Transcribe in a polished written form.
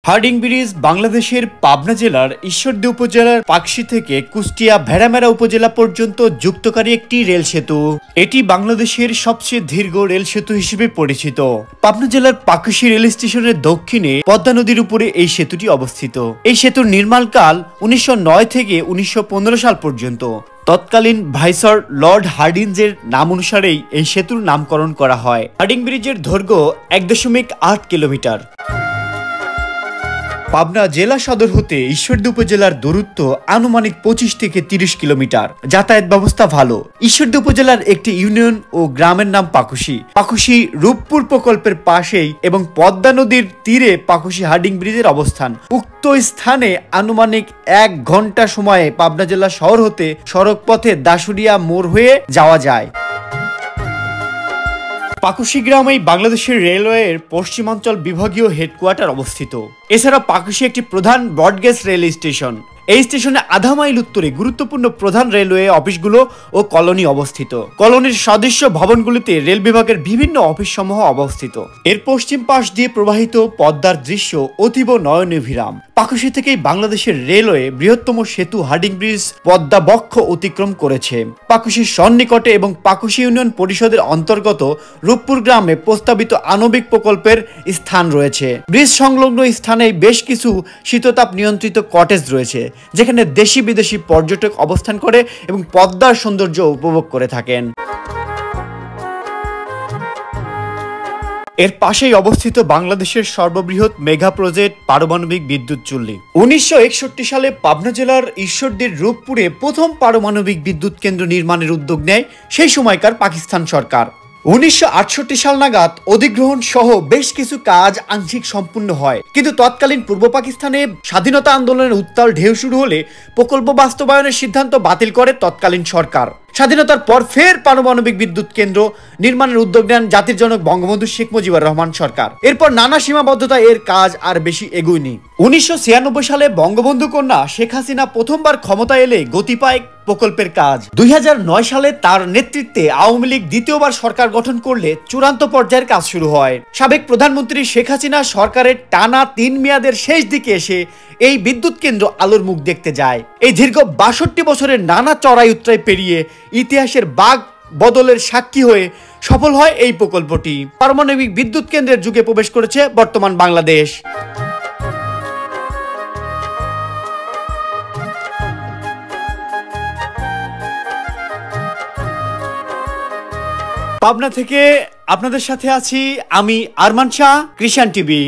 Herding bridge বাংলাদেশের পাবনা জেলার ঈশ্বরদী উপজেলার পাকশী থেকে কুষ্টিয়া ভেড়ামেরা উপজেলা পর্যন্ত যুক্তকারী একটি রেল সেতু। এটি বাংলাদেশের সবচেয়ে দীর্ঘ রেল সেতু হিসেবে পরিচিত। পাবনা জেলার পাকশী রেল স্টেশনের দক্ষিণে পদ্মা নদীর উপরে এই সেতুটি অবস্থিত। এই সেতুর নির্মাণকাল 1909 থেকে 1915 সাল পর্যন্ত। তৎকালীন ভাইসর লর্ড হার্ডিঞ্জের নাম অনুসারেই এই সেতুর নামকরণ করা হয়। হার্ডিং ব্রিজের দৈর্ঘ্য 1.8 কিলোমিটার। পাবনা জেলা সদর হতে ঈশ্বরদী উপজেলার দূরত্ব আনুমানিক 25 থেকে 30 কিলোমিটার। যাতায়াত ব্যবস্থা ভালো। ঈশ্বরদী উপজেলার একটি ইউনিয়ন ও গ্রামের নাম পাকুশী। পাকুশী রূপপুর প্রকল্পের পাশেই এবং পদ্মা নদীর তীরে পাকুশী হার্ডিং ব্রিজের অবস্থান। উক্ত স্থানে আনুমানিক 1 ঘন্টা সময়ে পাবনা জেলা শহর হতে সড়ক পথে দাসুরিয়া মোড় হয়ে যাওয়া যায়। পাকুশী গ্রামেই বাংলাদেশের রেলওয়ের পশ্চিমাঞ্চল বিভাগীয় হেডকোয়ার্টার অবস্থিত। এছাড়া পাকুশী একটি প্রধান ব্রডগেজ রেল স্টেশন। এই স্টেশনে আধা মাইল উত্তরে গুরুত্বপূর্ণ প্রধান রেলওয়ে অফিসগুলো ও কলোনি অবস্থিত। কলোনির সদস্য ভবনগুলিতে রেল বিভাগের বিভিন্ন অফিস সমূহ অবস্থিত। এর পশ্চিম পাশ দিয়ে প্রবাহিত পদ্মার দৃশ্য অতীব নয়নাভিরাম। পাকুশী থেকেই বাংলাদেশের রেলওয়ে বৃহত্তম সেতু হার্ডিং ব্রিজ পদ্মা বক্ষ অতিক্রম করেছে। পাকুশীর সন্নিকটে এবং পাকুশী ইউনিয়ন পরিষদের অন্তর্গত রূপপুর গ্রামে প্রস্তাবিত আণবিক প্রকল্পের স্থান রয়েছে। ব্রিজ সংলগ্ন স্থানে বেশ কিছু শীততাপ নিয়ন্ত্রিত কটেজ রয়েছে, যেখানে দেশি বিদেশি পর্যটক অবস্থান করে এবং পদ্মার সৌন্দর্য উপভোগ করে থাকেন। এর পাশেই অবস্থিত বাংলাদেশের সর্ববৃহৎ মেগা প্রজেক্ট পারমাণবিক বিদ্যুৎ চুল্লি। 1961 সালে পাবনা জেলার ঈশ্বরদীর রূপপুরে প্রথম পারমাণবিক বিদ্যুৎ কেন্দ্র নির্মাণের উদ্যোগ নেয় সেই সময়কার পাকিস্তান সরকার। 1968 সাল নাগাদ অধিগ্রহণ সহ বেশ কিছু কাজ আংশিক সম্পূর্ণ হয়, কিন্তু তৎকালীন পূর্ব পাকিস্তানে স্বাধীনতা আন্দোলনের উত্তাল ঢেউ শুরু হলে প্রকল্প বাস্তবায়নের সিদ্ধান্ত বাতিল করে তৎকালীন সরকার। স্বাধীনতার পর ফের পারমাণবিক বিদ্যুৎ কেন্দ্র নির্মাণের উদ্যোগ নেন জাতির জনক বঙ্গবন্ধু শেখ মুজিবুর রহমান সরকার। এরপর নানা সীমাবদ্ধতায় এর কাজ আর বেশি এগোয়নি। 1996 সালে বঙ্গবন্ধু কন্যা শেখ হাসিনা প্রথমবার ক্ষমতায় এলে গতি পায় প্রকল্পের কাজ। 2009 সালে তার নেতৃত্বে আওয়ামী লীগ দ্বিতীয়বার সরকার গঠন করলে চূড়ান্ত পর্যায়ের কাজ শুরু হয়। সাবেক প্রধানমন্ত্রী শেখ হাসিনা সরকারের টানা 3 মেয়াদের শেষ দিকে এসে এই বিদ্যুৎ কেন্দ্র আলোর মুখ দেখতে যায়। এই দীর্ঘ 62 বছরের নানা চড়াই উতরাই পেরিয়ে ইতিহাসের বাঁক বদলের সাক্ষী হয়ে সফল হয় এই প্রকল্পটি। পারমাণবিক বিদ্যুৎ কেন্দ্রের যুগে প্রবেশ করেছে বর্তমান বাংলাদেশ। পাবনা থেকে আপনাদের সাথে আছি আমি আরমান শাহ, কৃষাণ টিভি।